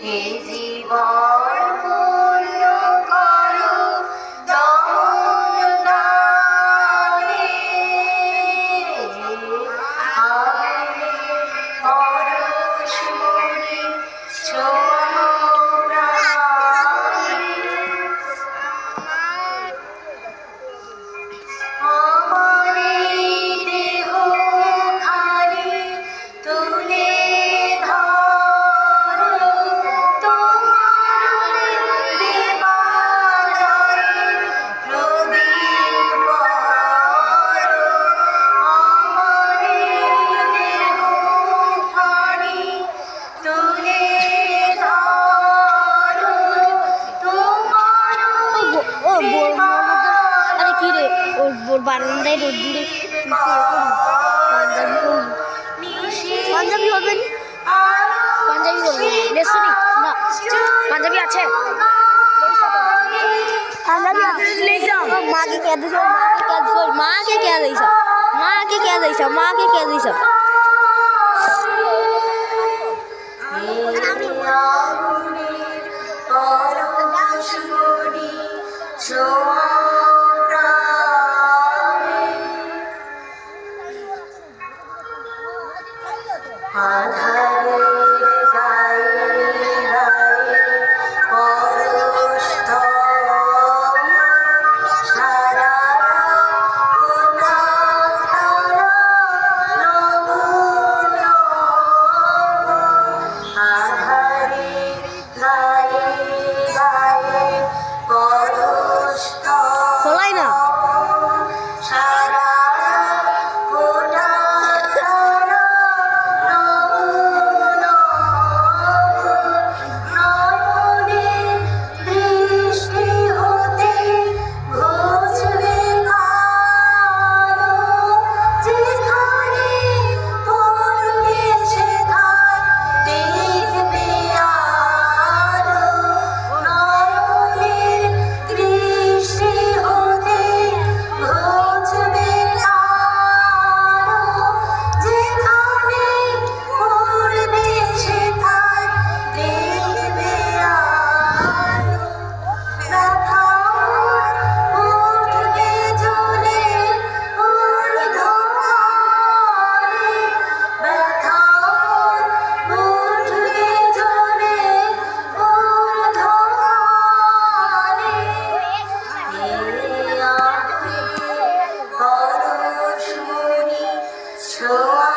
এ জীবন পূর্ণ করো দমন দানে, আগুনে পরশমণি ছোঁয়া প্রাণে। আমার এই দেহখানি তুলে ধরো তোমার দেবালয়ে প্রদীপ করো। আমার এই দেহখানি তুলে ধরো তোমার আরে কি রে ওর বারান্দায় রোদ্দুরে পাঞ্জাবি হবে পাঞ্জাবি করবো লেসুনি না পাঞ্জাবি আছে মাকে কে দিছ মাকে কে দিছ মাকে কে দিছ মাকে কে দিছ আধারের গায়ে গায়ে পরশ তব সারা খোদা তারা নব নব। আধারের গায়ে গায়ে পরশ খোলাই না সারা খোদা তারা দৃষ্টি হতে ঘুচবে কারো, যেখানে পড়বে সেখানে দেখবে আলো। নয়নের দৃষ্টি হতে ঘুচবে কারো, যেখানে পড়বে সেখানে দেখবে আলো। ব্যথা উঠবে জ্বলে ঊর্ধ্বমুখে, ব্যথা উঠবে জ্বলে ঊর্ধ্বমুখে। এই আঁখি পরশমণি ছোঁয়া